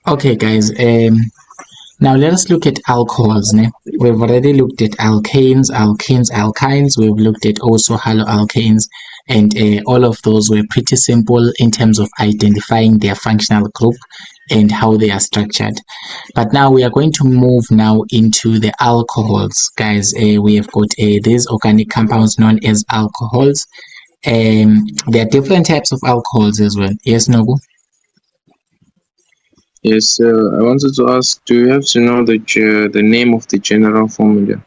Okay, guys. Now let us look at alcohols. Ne? We've already looked at alkanes, alkenes, alkynes. We've looked at also haloalkanes, and all of those were pretty simple in terms of identifying their functional group and how they are structured. But now we are going to move now into the alcohols, guys. We have got these organic compounds known as alcohols. There are different types of alcohols as well. Yes, Nobu? Yes, I wanted to ask, do you have to know the name of the general formula?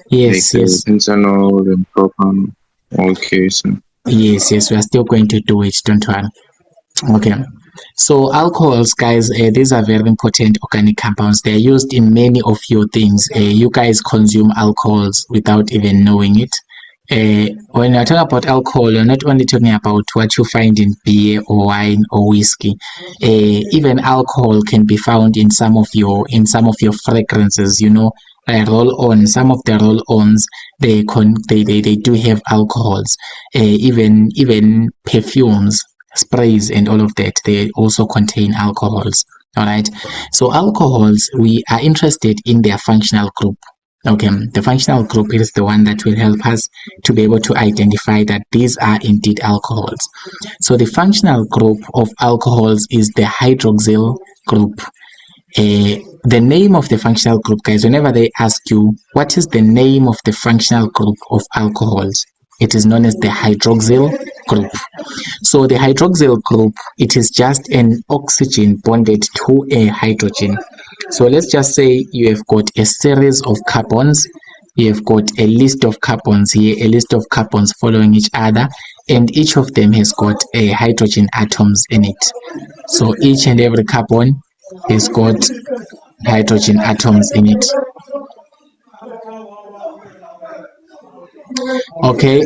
Yes, like yes. Pentanol and propanol. Okay, so Yes, yes, we are still going to do it, don't worry. Okay, so alcohols, guys, these are very important organic compounds. They're used in many of your things. You guys consume alcohols without even knowing it. When you're talking about alcohol, you're not only talking about what you find in beer or wine or whiskey. Even alcohol can be found in some of your fragrances. You know, roll on. Some of the roll ons they do have alcohols. Even perfumes, sprays, and all of that, they also contain alcohols. All right, so alcohols, we are interested in their functional group. Okay, the functional group is the one that will help us to be able to identify that these are indeed alcohols. So the functional group of alcohols is the hydroxyl group. The name of the functional group, guys, whenever they ask you what is the name of the functional group of alcohols, it is known as the hydroxyl group. So the hydroxyl group, it is just an oxygen bonded to a hydrogen. So let's just say you have got a series of carbons. You have got a list of carbons here, a list of carbons following each other, and each of them has got a hydrogen atoms in it. So each and every carbon has got hydrogen atoms in it. Okay.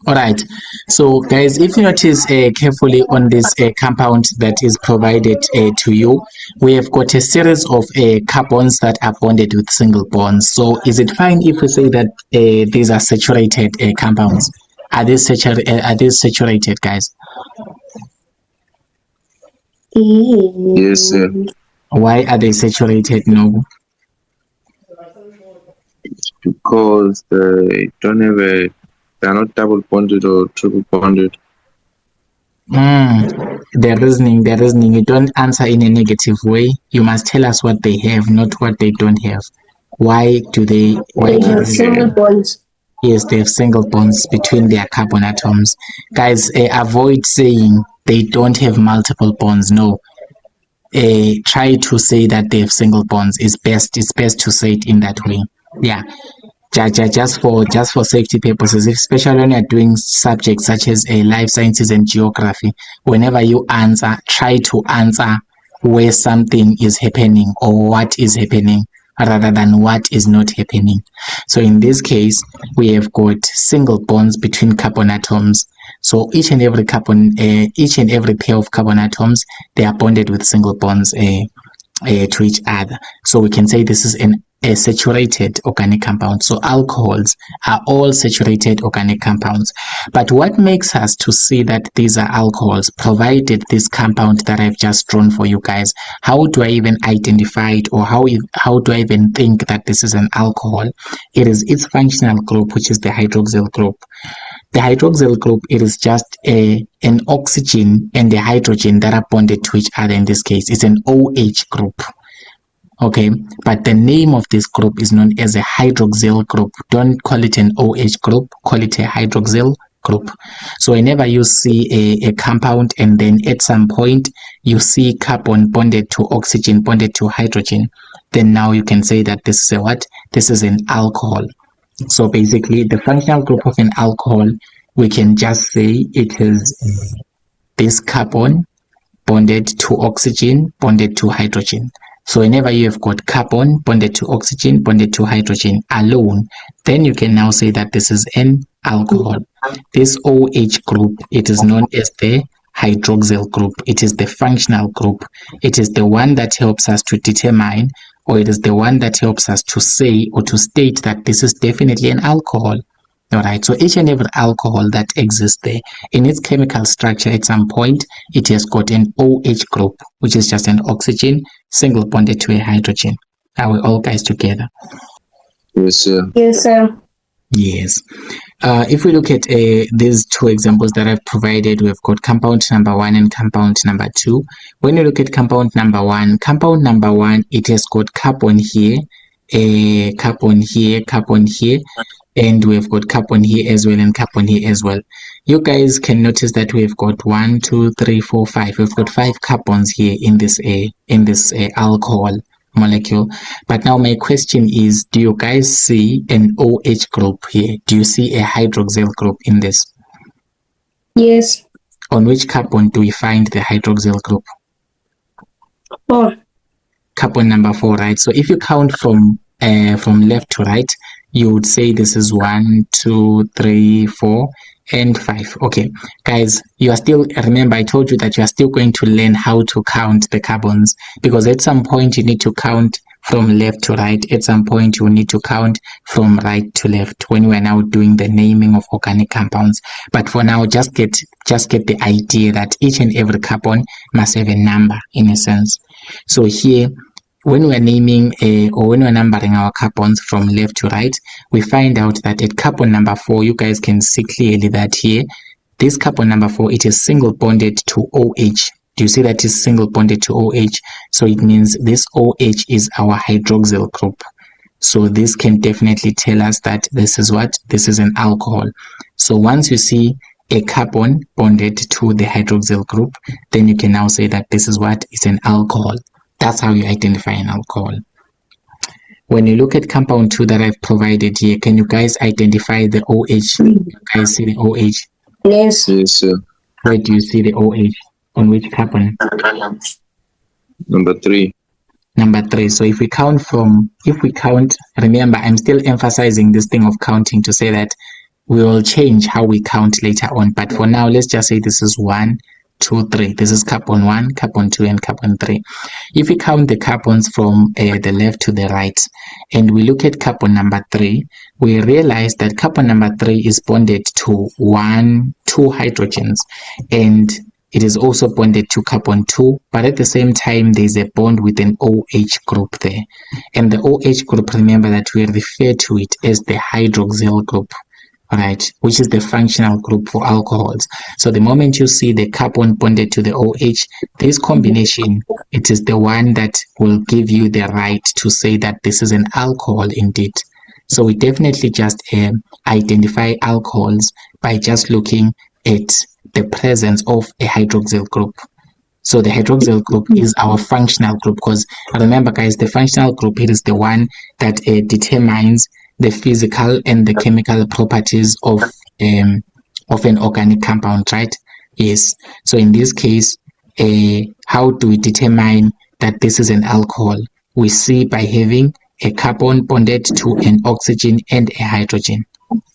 All right. So, guys, if you notice carefully on this compound that is provided to you, we have got a series of carbons that are bonded with single bonds. So, is it fine if we say that these are saturated compounds? Are these saturated, guys? yes, sir. Why are they saturated? No. It's because they don't have they're not double bonded or triple bonded. The reasoning. You don't answer in a negative way. You must tell us what they have, not what they don't have. Why do they? Why They have single bonds. Yes, they have single bonds between their carbon atoms. Guys, avoid saying they don't have multiple bonds. No. Try to say that they have single bonds. It's best to say it in that way. Yeah. Just for safety purposes, especially when you're doing subjects such as life sciences and geography, whenever you answer, try to answer where something is happening or what is happening rather than what is not happening. So in this case, we have got single bonds between carbon atoms. So each and every pair of carbon atoms, they are bonded with single bonds to each other. So we can say this is a saturated organic compound. So alcohols are all saturated organic compounds. But what makes us to see that these are alcohols, provided this compound that I've just drawn for you guys, how do I even identify it, or how do I even think that this is an alcohol? It is its functional group, which is the hydroxyl group. The hydroxyl group, it is just an oxygen and a hydrogen that are bonded to each other. In this case, it's an OH group. Okay, but the name of this group is known as a hydroxyl group. Don't call it an OH group, call it a hydroxyl group. So whenever you see a compound and then at some point you see carbon bonded to oxygen bonded to hydrogen, then now you can say that this is a what? This is an alcohol. So basically, the functional group of an alcohol, we can just say it is this carbon bonded to oxygen bonded to hydrogen. So whenever you have got carbon bonded to oxygen bonded to hydrogen alone, then you can now say that this is an alcohol. This OH group, it is known as the hydroxyl group. It is the functional group. It is the one that helps us to determine, or it is the one that helps us to say or to state that this is definitely an alcohol. All right, so each and every alcohol that exists there, in its chemical structure at some point, it has got an OH group, which is just an oxygen single bonded to a hydrogen. Are we all guys together? Yes, sir. Yes, sir. Yes. If we look at these two examples that I've provided, we've got compound number 1 and compound number 2. When you look at compound number 1, it has got carbon here, carbon here, and we've got carbon here as well and carbon here as well. You guys can notice that we've got 1, 2, 3, 4, 5. We've got 5 carbons here in this alcohol molecule. But now my question is, do you guys see an OH group here? Do you see a hydroxyl group in this? Yes. On which carbon do we find the hydroxyl group? 4. Carbon number 4, right? So if you count from left to right, you would say this is 1, 2, 3, 4, and 5. Okay, guys, you are still, remember I told you that you are still going to learn how to count the carbons, because at some point you need to count from left to right. At some point you need to count from right to left when we are now doing the naming of organic compounds. But for now, just get the idea that each and every carbon must have a number in a sense. So here, when we're naming or when we're numbering our carbons from left to right, we find out that at carbon number 4, you guys can see clearly that here, this carbon number 4, it is single bonded to OH. Do you see that it's single bonded to OH? So it means this OH is our hydroxyl group. So this can definitely tell us that this is what? This is an alcohol. So once you see a carbon bonded to the hydroxyl group, then you can now say that this is what? It's an alcohol. That's how you identify an alcohol. When you look at compound 2 that I've provided here, can you guys identify the OH? You guys see the OH? Yes. Yes, sir. Where do you see the OH? On which carbon? Number 3. Number 3. So if we count, remember, I'm still emphasizing this thing of counting to say that we will change how we count later on. But for now, let's just say this is 1, 2, 3. This is carbon 1, carbon 2, and carbon 3. If we count the carbons from the left to the right, and we look at carbon number 3, we realize that carbon number 3 is bonded to 2 hydrogens, and it is also bonded to carbon 2, but at the same time, there is a bond with an OH group there. And the OH group, remember that we refer to it as the hydroxyl group, right, which is the functional group for alcohols. So the moment you see the carbon bonded to the OH, this combination, it is the one that will give you the right to say that this is an alcohol indeed. So we definitely just identify alcohols by just looking at the presence of a hydroxyl group. So the hydroxyl group is our functional group, because remember guys, the functional group, it is the one that determines the physical and the chemical properties of an organic compound, right? Yes. So in this case, how do we determine that this is an alcohol? We see by having a carbon bonded to an oxygen and a hydrogen.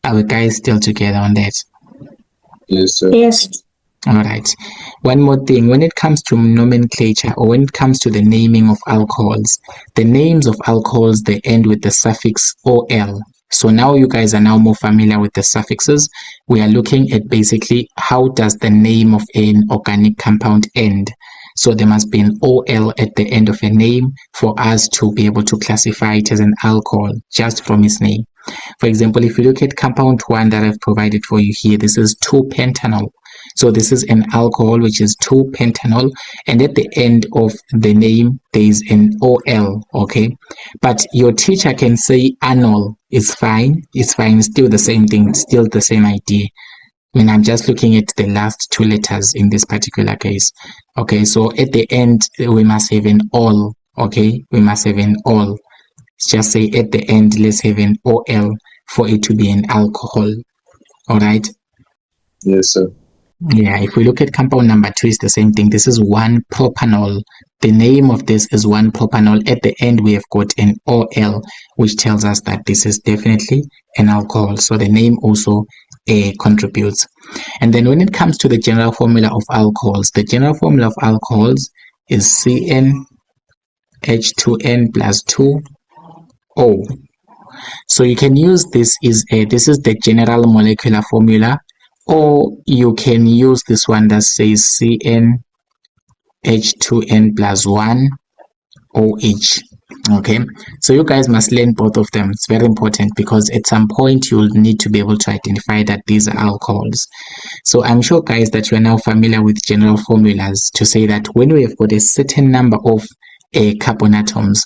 Are we guys still together on that? Yes, sir. Yes. All right. One more thing. When it comes to nomenclature, or when it comes to the naming of alcohols, the names of alcohols, they end with the suffix OL. So now you guys are now more familiar with the suffixes. We are looking at basically how does the name of an organic compound end. So there must be an OL at the end of a name for us to be able to classify it as an alcohol just from its name. For example, if you look at compound 1 that I've provided for you here, this is 2-pentanol. So this is an alcohol which is 2-pentanol, and at the end of the name there is an OL, okay? But your teacher can say anol. It's fine, still the same thing, still the same idea. I mean, I'm just looking at the last 2 letters in this particular case. Okay, so at the end we must have an ol, okay? We must have an ol. Just say at the end, let's have an OL for it to be an alcohol. All right? Yes, sir. Yeah, if we look at compound number 2, it's the same thing. This is 1-propanol. The name of this is 1-propanol. At the end, we have got an OL, which tells us that this is definitely an alcohol. So the name also contributes. And then when it comes to the general formula of alcohols, the general formula of alcohols is CnH2n plus 2O. So you can use this is the general molecular formula, or you can use this one that says CnH2n plus 1 OH. Okay, so you guys must learn both of them. It's very important because at some point you'll need to be able to identify that these are alcohols. So I'm sure, guys, that you are now familiar with general formulas to say that when we have got a certain number of carbon atoms,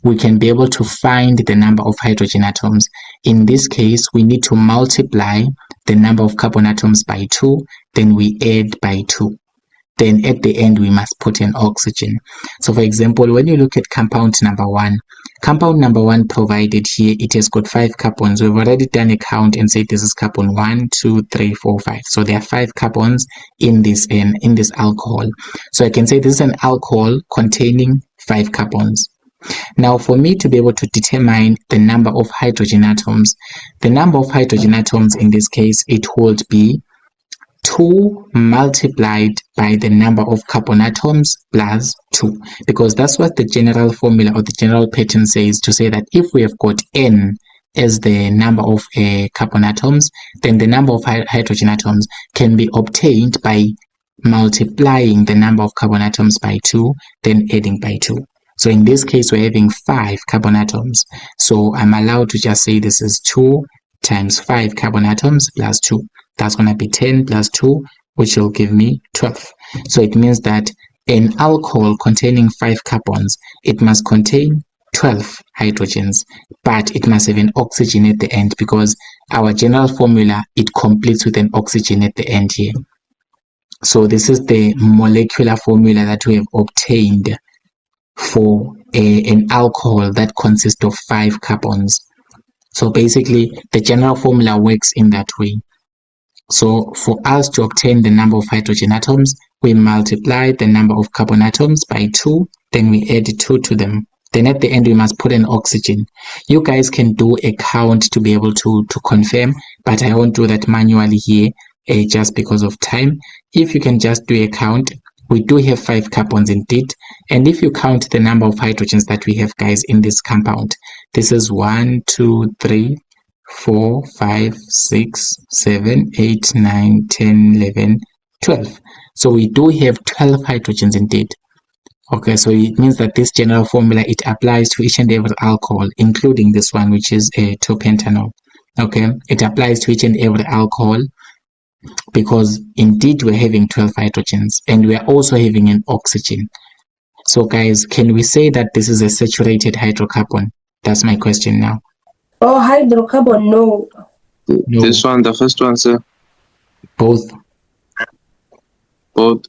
we can be able to find the number of hydrogen atoms. In this case, we need to multiply the number of carbon atoms by 2, then we add by 2. Then at the end, we must put an oxygen. So for example, when you look at compound number 1 provided here, it has got 5 carbons. We've already done a count and said this is carbon 1, 2, 3, 4, 5. So there are 5 carbons in this alcohol. So I can say this is an alcohol containing 5 carbons. Now, for me to be able to determine the number of hydrogen atoms, in this case, it would be 2 multiplied by the number of carbon atoms plus 2, because that's what the general formula or the general pattern says, to say that if we have got n as the number of carbon atoms, then the number of hydrogen atoms can be obtained by multiplying the number of carbon atoms by 2, then adding by 2. So in this case, we're having 5 carbon atoms. So I'm allowed to just say this is 2 times 5 carbon atoms plus 2. That's going to be 10 plus 2, which will give me 12. So it means that an alcohol containing 5 carbons, it must contain 12 hydrogens, but it must have an oxygen at the end, because our general formula, it completes with an oxygen at the end here. So this is the molecular formula that we have obtained for an alcohol that consists of 5 carbons. So basically, the general formula works in that way. So for us to obtain the number of hydrogen atoms, we multiply the number of carbon atoms by 2, then we add 2 to them. Then at the end, we must put an oxygen. You guys can do a count to be able to confirm, but I won't do that manually here just because of time. If you can just do a count, we do have 5 carbons indeed. And if you count the number of hydrogens that we have, guys, in this compound, this is 1, 2, 3, 4, 5, 6, 7, 8, 9, 10, 11, 12. So we do have 12 hydrogens indeed. Okay, so it means that this general formula, it applies to each and every alcohol, including this one, which is a 2-pentanol. Okay, it applies to each and every alcohol, because indeed we're having 12 hydrogens and we're also having an oxygen. So guys, can we say that this is a saturated hydrocarbon? That's my question now. Oh, hydrocarbon, no. No. This one, the first one, sir. Both. Both.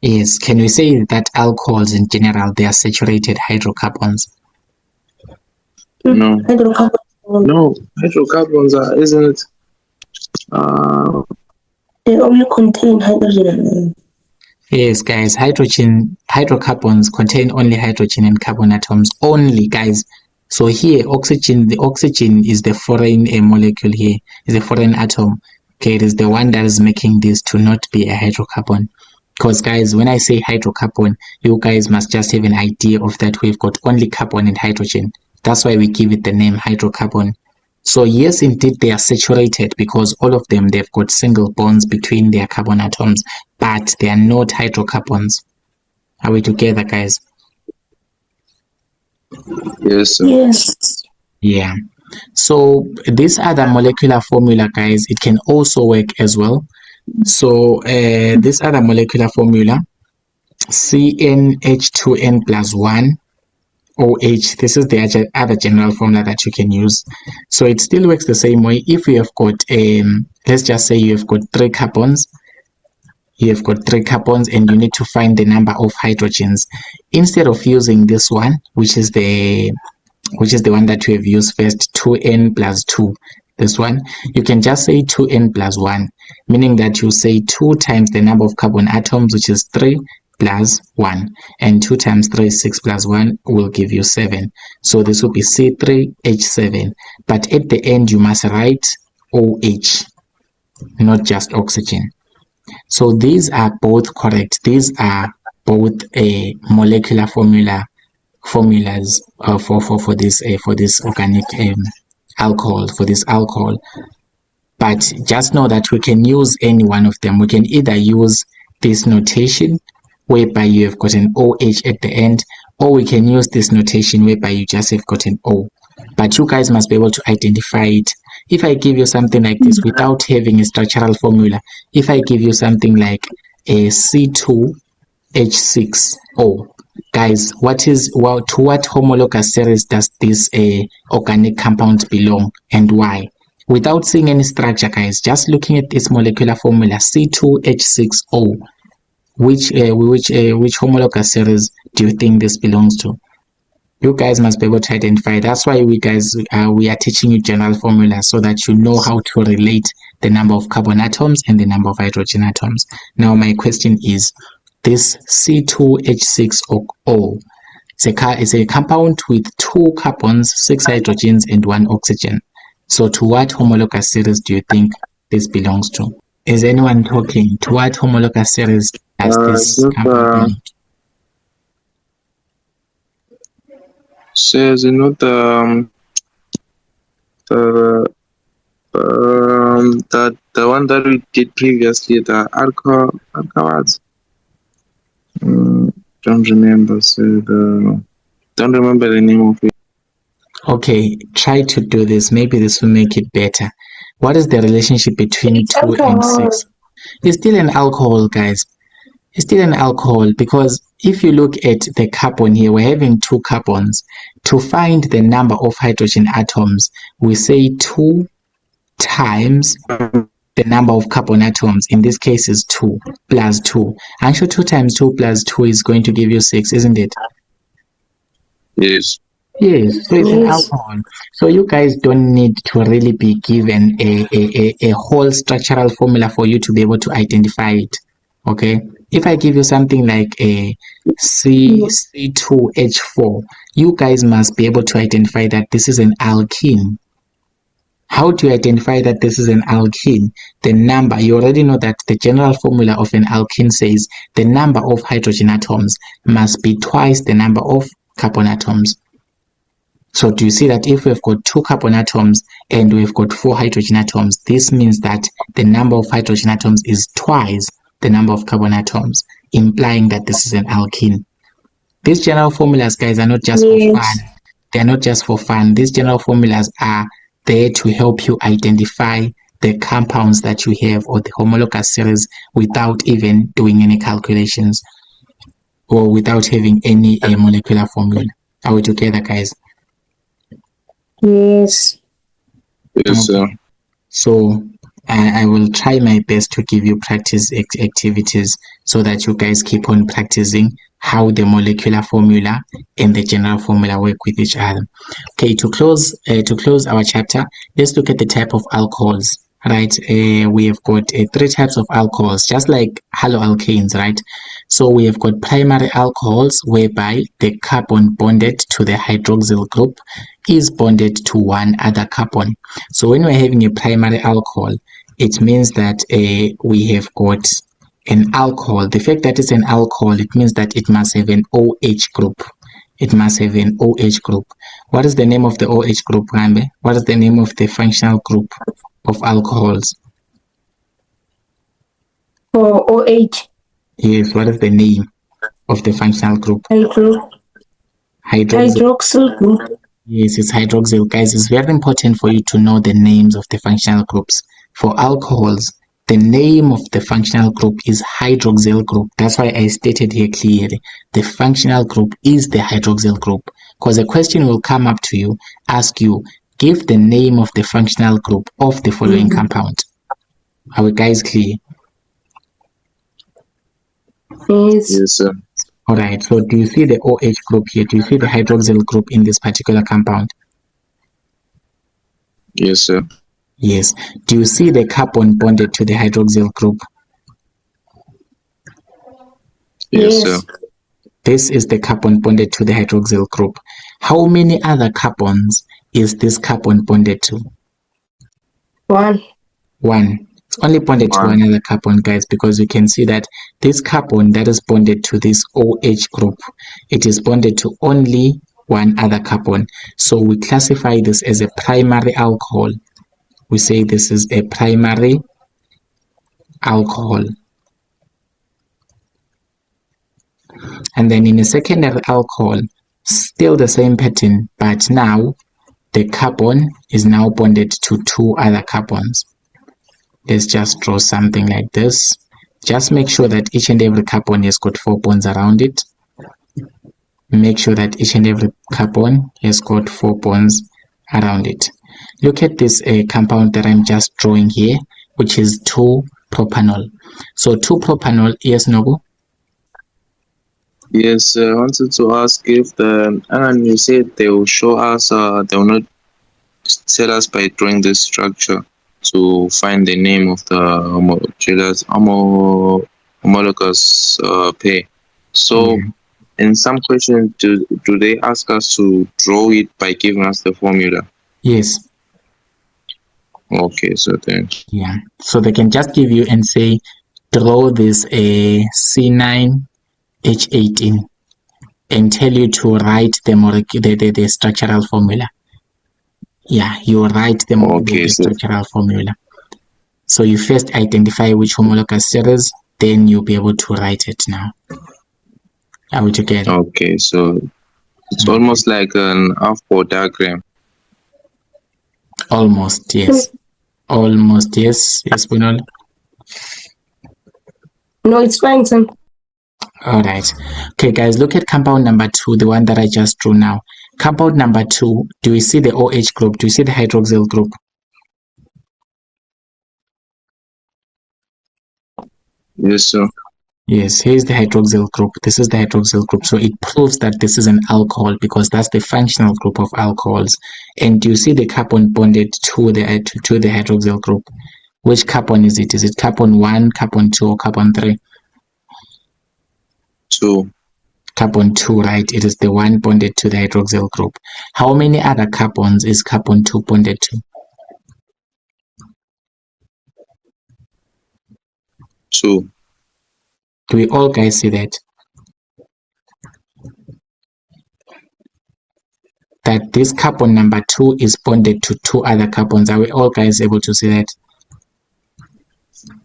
Yes. Can we say that alcohols in general, they are saturated hydrocarbons? No. Hydrocarbon. No, hydrocarbons are, isn't it? They only contain hydrogen. Yes, guys, hydrocarbons contain only hydrogen and carbon atoms only, guys. So here, oxygen, the oxygen is the foreign molecule here, is a foreign atom. Okay, it is the one that is making this to not be a hydrocarbon. Because, guys, when I say hydrocarbon, you guys must just have an idea of that we've got only carbon and hydrogen. That's why we give it the name hydrocarbon. So yes, indeed, they are saturated because all of them, they've got single bonds between their carbon atoms, but they are not hydrocarbons. Are we together, guys? Yes, sir. Yes. Yeah. So this other molecular formula, guys, it can also work as well. So this other molecular formula, CnH2n plus 1 OH, this is the other general formula that you can use. So it still works the same way. If you have got, let's just say you have got 3 carbons, and you need to find the number of hydrogens. Instead of using this one, which is the one that we have used first, 2n plus 2, this one, you can just say 2n plus 1, meaning that you say 2 times the number of carbon atoms, which is 3, plus 1, and 2 times 3 is 6 plus 1 will give you 7. So this will be C3H7, but at the end you must write OH, not just oxygen. So these are both correct. These are both a molecular formulas for this organic alcohol, for this alcohol. But just know that we can use any one of them. We can either use this notation whereby you have got an OH at the end, or we can use this notation whereby you just have got an O. But you guys must be able to identify it. If I give you something like this without having a structural formula, if I give you something like a C2H6O, guys, to what homologous series does this organic compound belong and why? Without seeing any structure, guys, just looking at this molecular formula C2H6O, which homologous series do you think this belongs to? You guys must be able to identify. That's why we are teaching you general formulas so that you know how to relate the number of carbon atoms and the number of hydrogen atoms. Now my question is, this C2H6O is a compound with 2 carbons, 6 hydrogens and 1 oxygen. So to what homologous series do you think this belongs to? Is anyone talking? To what homologous series does this compound belong to? Says the one that we did previously, the alcohols. Don't remember. Don't remember the name of it. Okay, try to do this. Maybe this will make it better. What is the relationship between 2 and 6? It's still an alcohol, guys. It's still an alcohol because if you look at the carbon here, we're having 2 carbons. To find the number of hydrogen atoms, we say 2 times the number of carbon atoms. In this case is 2 plus 2. I'm sure 2 times 2 plus 2 is going to give you 6, isn't it? Yes. Yes, so it's an alcohol. So you guys don't need to really be given a whole structural formula for you to be able to identify it. Okay, if I give you something like a C2H4, you guys must be able to identify that this is an alkene. How do you identify that this is an alkene? The number, you already know that the general formula of an alkene says the number of hydrogen atoms must be twice the number of carbon atoms. So do you see that if we've got 2 carbon atoms and we've got 4 hydrogen atoms, this means that the number of hydrogen atoms is twice the number of carbon atoms, implying that this is an alkene. These general formulas, guys, are not just for fun. They're not just for fun. These general formulas are there to help you identify the compounds that you have or the homologous series without even doing any calculations or without having any molecular formula. Are we together, guys? Yes. Yes, sir. So I will try my best to give you practice activities so that you guys keep on practicing how the molecular formula and the general formula work with each other. Okay, to close our chapter, let's look at the type of alcohols. Right, we have got 3 types of alcohols, just like haloalkanes, right? So we have got primary alcohols, whereby the carbon bonded to the hydroxyl group is bonded to one other carbon. So when we're having a primary alcohol, it means that we have got an alcohol. The fact that it's an alcohol, it means that it must have an OH group. It must have an OH group. What is the name of the OH group, Rambe? What is the name of the functional group of alcohols? For OH. Yes, what is the name of the functional group? Hydroxyl group. Yes, it's hydroxyl. Guys, it's very important for you to know the names of the functional groups. For alcohols, the name of the functional group is hydroxyl group. That's why I stated here clearly. The functional group is the hydroxyl group. Because a question will come up to you, ask you, give the name of the functional group of the following compound. Are we guys clear? Yes. Yes, sir. Alright, so do you see the OH group here? Do you see the hydroxyl group in this particular compound? Yes, sir. Yes. Do you see the carbon bonded to the hydroxyl group? Yes, sir. This is the carbon bonded to the hydroxyl group. How many other carbons is this carbon bonded to? 1. It's only bonded to one other carbon, guys, because you can see that this carbon that is bonded to this OH group, it is bonded to only one other carbon. So we classify this as a primary alcohol. We say this is a primary alcohol. And then in a secondary alcohol, still the same pattern, but now the carbon is now bonded to two other carbons. Let's just draw something like this. Just make sure that each and every carbon has got 4 bonds around it. Make sure that each and every carbon has got 4 bonds around it. Look at this compound that I'm just drawing here, which is 2-propanol. So 2-propanol, yes, Nobu? Yes, I wanted to ask if and you said they will show us, they will not tell us by drawing this structure to find the name of the homologous pair. So in some questions, do they ask us to draw it by giving us the formula? Yes. Okay, so then. Yeah. So they can just give you and say, draw this C9H18 and tell you to write the structural formula. Yeah, you write the structural formula. So you first identify which homologous series, then you'll be able to write it now. Are we together? Okay, so it's almost like an Aufbau diagram. Almost, yes. Almost, yes. Yes, Bunol? No, it's fine, sir. All right. Okay, guys, look at compound number 2, the one that I just drew now. Compound number 2, do you see the OH group? Do you see the hydroxyl group? Yes, sir. Yes, here's the hydroxyl group. This is the hydroxyl group. So it proves that this is an alcohol because that's the functional group of alcohols. And do you see the carbon bonded to the hydroxyl group? Which carbon is it? Is it carbon 1, carbon 2, or carbon 3? 2. Carbon 2, right? It is the one bonded to the hydroxyl group. How many other carbons is carbon 2 bonded to? 2. Do we all guys see that? That this carbon number 2 is bonded to 2 other carbons. Are we all guys able to see that?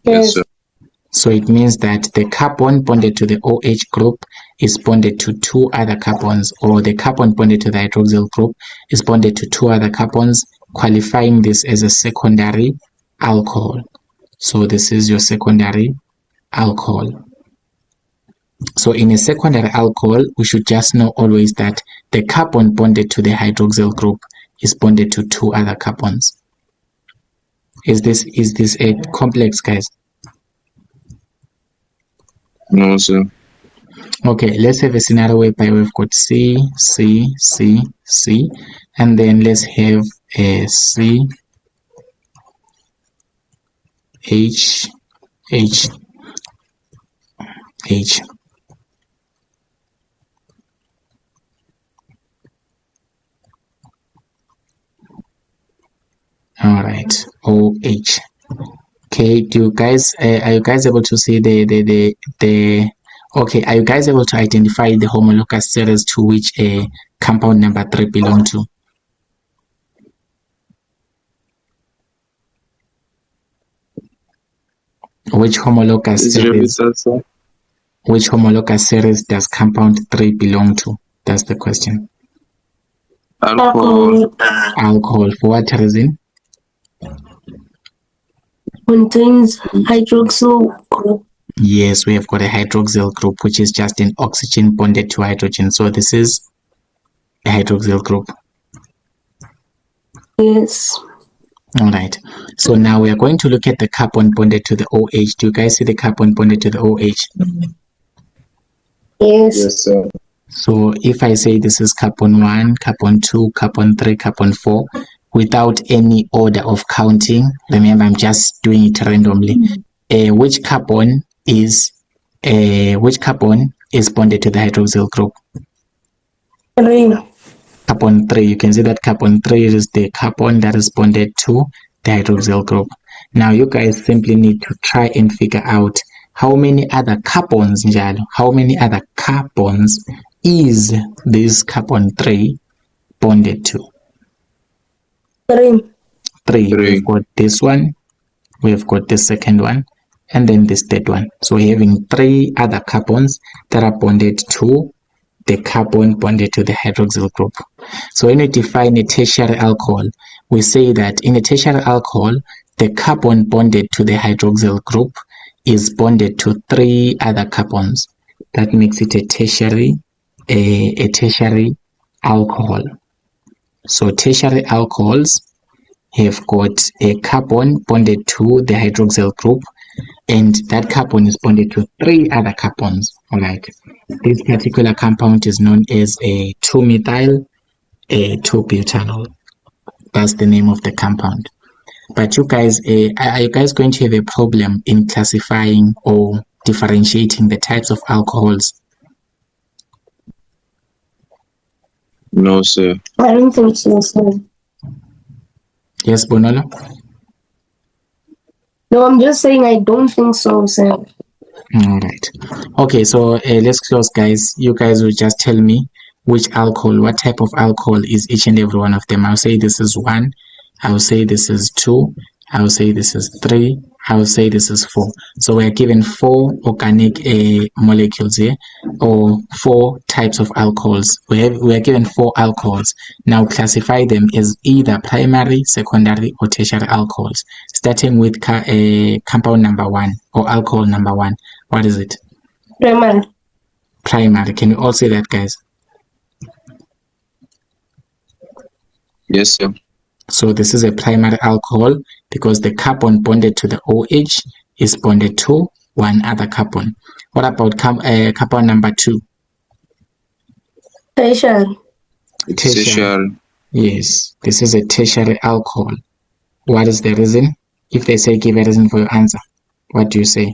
Yes, sir. So it means that the carbon bonded to the OH group is bonded to 2 other carbons, or the carbon bonded to the hydroxyl group is bonded to 2 other carbons, qualifying this as a secondary alcohol. So this is your secondary alcohol. So in a secondary alcohol, we should just know always that the carbon bonded to the hydroxyl group is bonded to 2 other carbons. Is this a complex, guys? No, sir. Okay, let's have a scenario whereby we've got C, C, C, C, and then let's have a C, H, H, H. All right, OH. Okay, do you guys are you guys able to see the okay, are you guys able to identify the homologous series to which a compound number 3 belong to? Which homologous series does compound 3 belong to? That's the question. Alcohol. Alcohol, for what reason? Contains hydroxyl group. Yes, we have got a hydroxyl group, which is just an oxygen bonded to hydrogen. So this is a hydroxyl group. Yes. All right. So now we are going to look at the carbon bonded to the OH. Do you guys see the carbon bonded to the OH? Yes. Yes, sir. So if I say this is carbon 1, carbon 2, carbon 3, carbon 4, without any order of counting, remember I'm just doing it randomly. Which carbon is bonded to the hydroxyl group? 3. Carbon 3. You can see that carbon 3 is the carbon that is bonded to the hydroxyl group. Now you guys simply need to try and figure out how many other carbons is this carbon 3 bonded to? 3. 3. Three. We've got this one, we've got the second one, and then this third one. So we're having 3 other carbons that are bonded to the carbon bonded to the hydroxyl group. So when we define a tertiary alcohol, we say that in a tertiary alcohol, the carbon bonded to the hydroxyl group is bonded to 3 other carbons. That makes it a tertiary alcohol. So tertiary alcohols have got a carbon bonded to the hydroxyl group, and that carbon is bonded to 3 other carbons. All right. This particular compound is known as a 2-methyl 2-butanol. That's the name of the compound. But you guys, are you guys going to have a problem in classifying or differentiating the types of alcohols? No, sir. I don't think so, sir. Yes, Bonolo? No, I'm just saying I don't think so, sir. All right. Okay, so let's close, guys. You guys will just tell me which alcohol, what type of alcohol is each and every one of them. I'll say this is 1. I'll say this is 2. I'll say this is 3. I'll say this is 4. So we're given 4 organic molecules here, or 4 types of alcohols. We're given 4 alcohols. Now classify them as either primary, secondary, or tertiary alcohols. Starting with compound number 1 or alcohol number 1. What is it? Primary. Primary. Can you all say that, guys? Yes, sir. So this is a primary alcohol because the carbon bonded to the OH is bonded to 1 other carbon. What about carbon number 2? Tertiary. Tertiary. Yes, this is a tertiary alcohol. What is the reason? If they say give a reason for your answer, what do you say?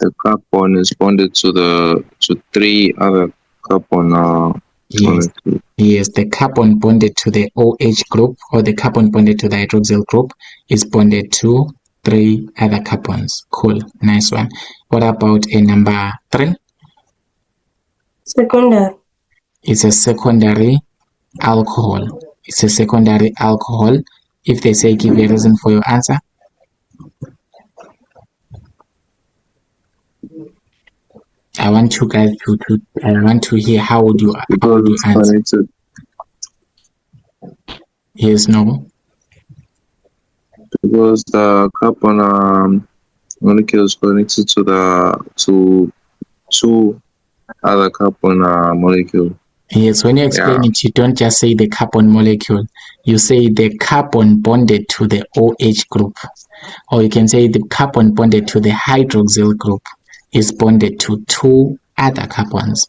The carbon is bonded to 3 other carbon. Yes. molecules. Yes, the carbon bonded to the OH group or the carbon bonded to the hydroxyl group is bonded to 3 other carbons. Cool, nice one. What about a number 3? Secondary. It's a secondary alcohol. It's a secondary alcohol. If they say give a reason for your answer. I want you guys I want to hear how would you Because it's answer. connected. Yes, no. Because the carbon molecule is connected to 2 other carbon molecule. Yes, when you explain it, you don't just say the carbon molecule. You say the carbon bonded to the OH group. Or you can say the carbon bonded to the hydroxyl group is bonded to 2 other carbons.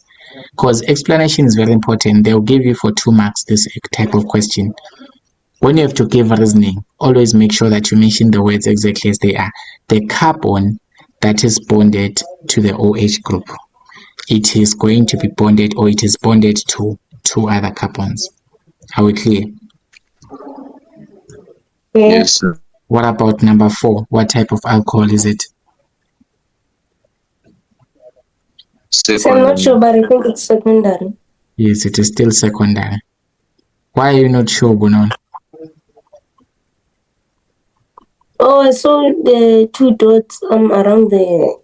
Because explanation is very important. They'll give you for 2 marks this type of question. When you have to give reasoning, always make sure that you mention the words exactly as they are. The carbon that is bonded to the OH group, it is going to be bonded, or it is bonded to 2 other carbons. Are we clear? Yes, sir. What about number 4? What type of alcohol is it? So I'm not sure, but I think it's secondary. Yes, it is still secondary. Why are you not sure, Bonon? Oh, I saw the 2 dots around the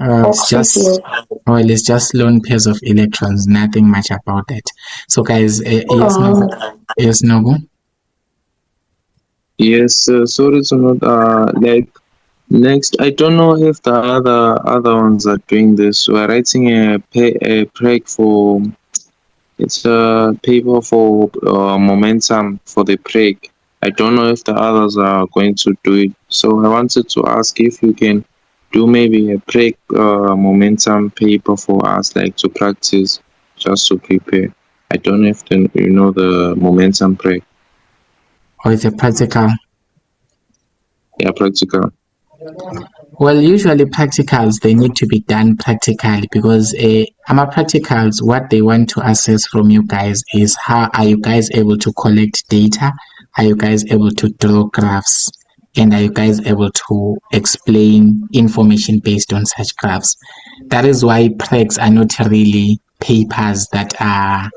It's just well, it's just lone pairs of electrons. Nothing much about that. So, guys, yes, no, yes, no. Yes, sorry to not like next. I don't know if the other ones are doing this. We're writing a preg for. It's a paper for momentum for the preg. I don't know if the others are going to do it. So I wanted to ask if you can do maybe a preg momentum paper for us, like to practice, just to prepare. I don't know if you know the momentum preg. Or it's a practical. Yeah, practical. Well, usually practicals, they need to be done practically because AMA practicals, what they want to assess from you guys is how are you guys able to collect data? Are you guys able to draw graphs? And are you guys able to explain information based on such graphs? That is why pregs are not really papers that are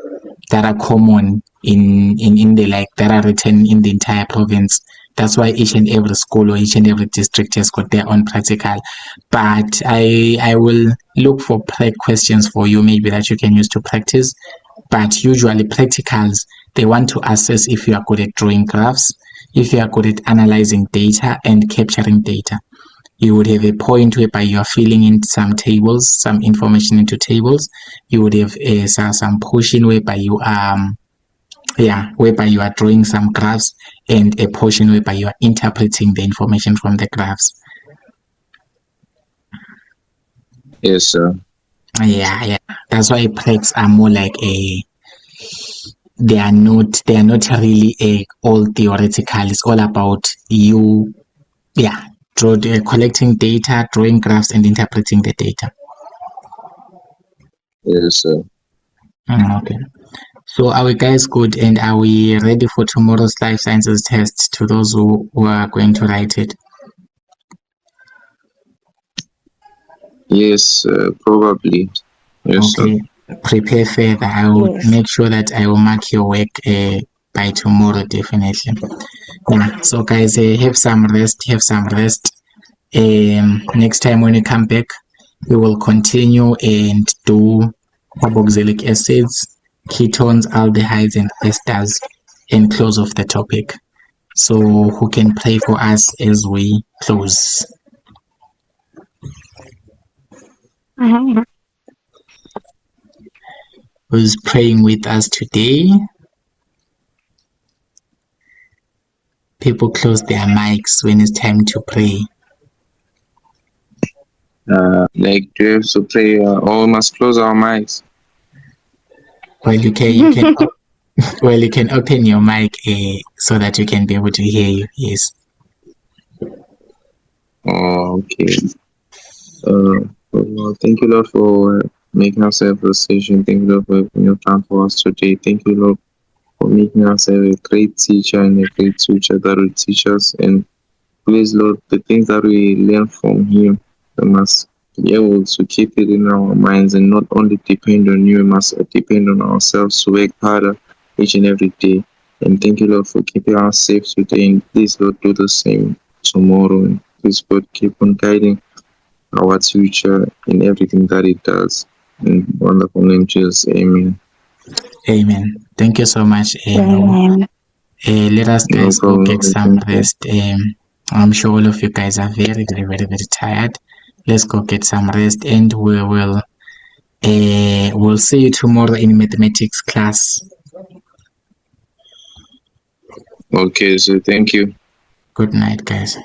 common in the like that are written in the entire province. That's why each and every school or each and every district has got their own practical. But I will look for questions for you maybe that you can use to practice. But usually practicals, they want to assess if you are good at drawing graphs, if you are good at analyzing data and capturing data. You would have a point whereby you are filling in some tables, some information into tables. You would have some portion whereby you are whereby you are drawing some graphs, and a portion whereby you are interpreting the information from the graphs. Yes, sir. Yeah. That's why pregs are more like they are not really all theoretical. It's all about you, collecting data, drawing graphs, and interpreting the data. Yes, sir. Okay. So are we guys good, and are we ready for tomorrow's life sciences test to those who are going to write it? Yes, probably. Yes, okay. Sir. Prepare further. I will make sure that I will mark your work by tomorrow, definitely. Yeah. So guys, have some rest. Next time when you come back, we will continue and do carboxylic acids, ketones, aldehydes, and esters, and close off the topic. So who can pray for us as we close? Who's praying with us today? People close their mics when it's time to pray. Like, do you have to pray or we must close our mics? Well, you can well, you can open your mic so that you can be able to hear you. Yes. Oh, okay. Well, thank you, Lord, for making us have a decision. Thank you, Lord, for having your plan for us today. Thank you, Lord, for making us have a great teacher and a great teacher that will teach us. And please, Lord, the things that we learn from him, we must be able to keep it in our minds and not only depend on you, we must depend on ourselves to work harder each and every day. And thank you, Lord, for keeping us safe today. And please, Lord, do the same tomorrow. And please, God, keep on guiding our future in everything that it does. In wonderful name, Jesus. Amen. Amen. Thank you so much. Let us guys go get some rest. I'm sure all of you guys are very, very, very, very tired. Let's go get some rest, and we will we'll see you tomorrow in mathematics class. Okay, so thank you. Good night, guys.